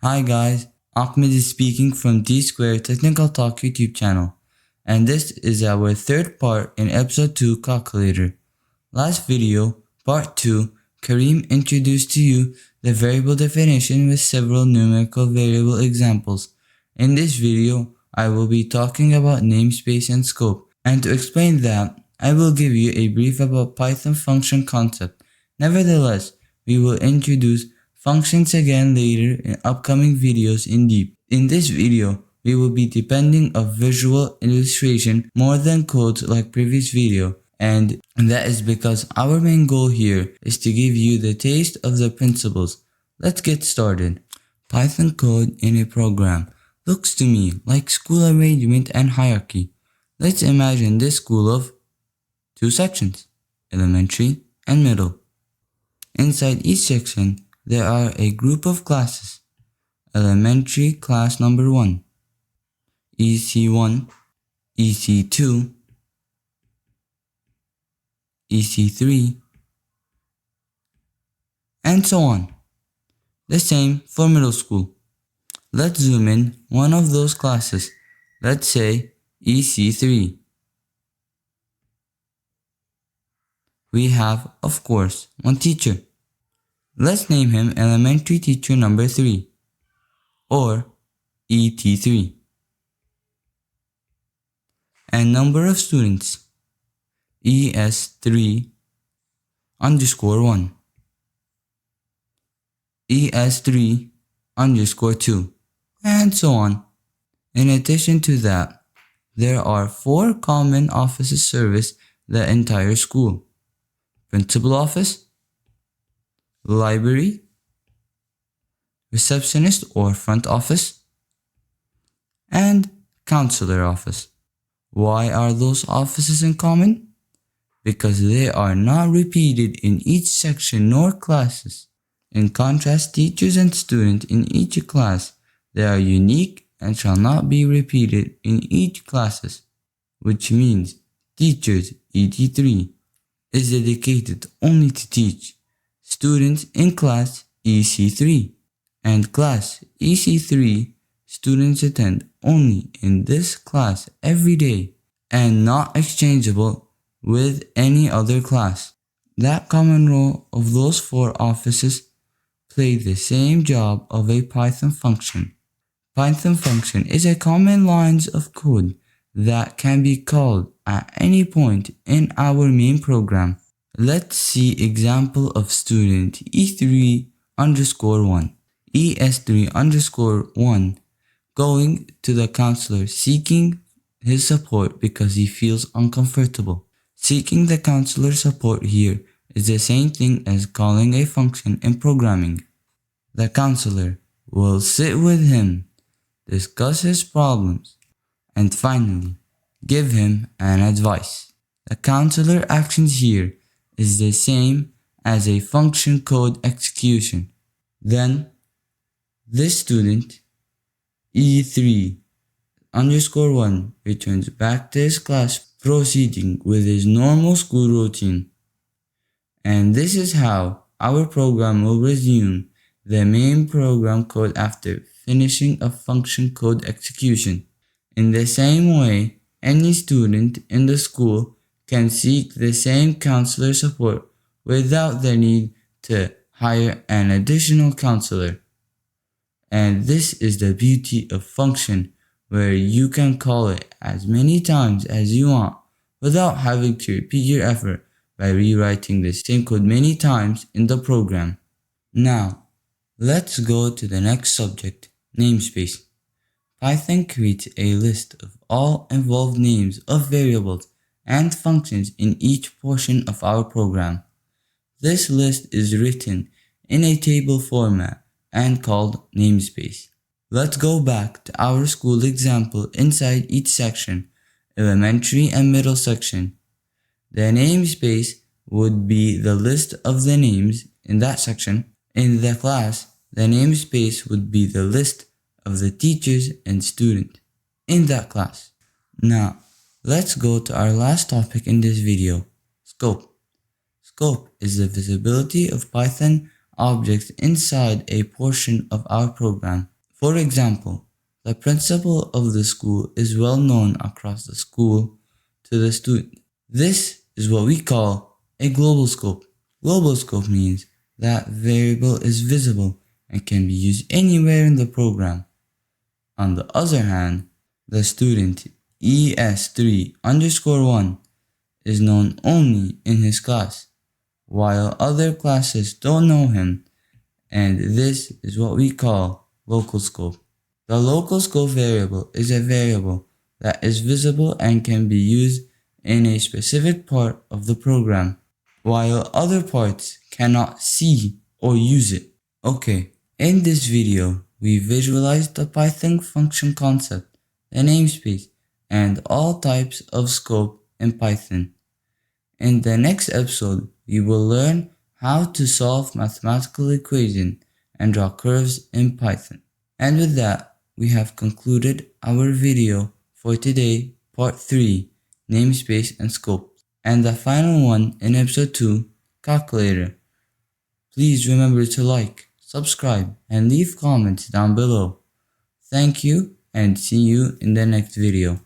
Hi guys, Ahmed is speaking from D Square Technical Talk YouTube channel, and this is our third part in episode 2 calculator. Last video, part 2, Kareem introduced to you the variable definition with several numerical variable examples. In this video, I will be talking about namespace and scope, and to explain that, I will give you a brief about Python function concept. Nevertheless, we will introduce functions again later in upcoming videos in deep. In this video, we will be depending of visual illustration more than code like previous video, and that is because our main goal here is to give you the taste of the principles. Let's get started. Python code in a program looks to me like school arrangement and hierarchy. Let's imagine this school of two sections, elementary and middle. Inside each section, there are a group of classes. Elementary class number 1, EC1, EC2, EC3, and so on. The same for middle school. Let's zoom in one of those classes. Let's say EC3. We have, of course, one teacher. Let's name him elementary teacher number 3, or ET3. And number of students, ES3 underscore 1, ES3 underscore 2, and so on. In addition to that, there are 4 common offices service the entire school: principal office, library, receptionist or front office, and counselor office. Why are those offices in common? Because they are not repeated in each section nor classes. In contrast, teachers and students in each class, they are unique and shall not be repeated in each classes, which means teachers ET3 is dedicated only to teach. Students in class EC3 and class EC3 students attend only in this class every day and not exchangeable with any other class. That common role of those 4 offices play the same job of a Python function. Python function is a common lines of code that can be called at any point in our main program. Let's see example of student E3 underscore 1, ES3 underscore 1 going to the counselor seeking his support because he feels uncomfortable. Seeking the counselor's support here is the same thing as calling a function in programming. The counselor will sit with him, discuss his problems, and finally give him an advice. The counselor actions here is the same as a function code execution. Then, this student, E3 underscore 1, returns back to his class proceeding with his normal school routine. And this is how our program will resume the main program code after finishing a function code execution. In the same way, any student in the school can seek the same counselor support without the need to hire an additional counselor. And this is the beauty of function, where you can call it as many times as you want without having to repeat your effort by rewriting the same code many times in the program. Now, let's go to the next subject, namespace. Python creates a list of all involved names of variables and functions in each portion of our program. This list is written in a table format and called namespace. Let's go back to our school example inside each section, elementary and middle section. The namespace would be the list of the names in that section. In the class, the namespace would be the list of the teachers and students in that class. Now, let's go to our last topic in this video, scope. Scope is the visibility of Python objects inside a portion of our program. For example, the principal of the school is well known across the school to the student. This is what we call a global scope. Global scope means that variable is visible and can be used anywhere in the program. On the other hand, the student ES3_1 is known only in his class, while other classes don't know him, and this is what we call local scope. The local scope variable is a variable that is visible and can be used in a specific part of the program, while other parts cannot see or use it. Okay, in this video, we visualized the Python function concept, the namespace, and all types of scope in Python. In the next episode, we will learn how to solve mathematical equations and draw curves in Python. And with that, we have concluded our video for today, part 3, namespace and scope, and the final one in episode 2, calculator. Please remember to like, subscribe, and leave comments down below. Thank you, and see you in the next video.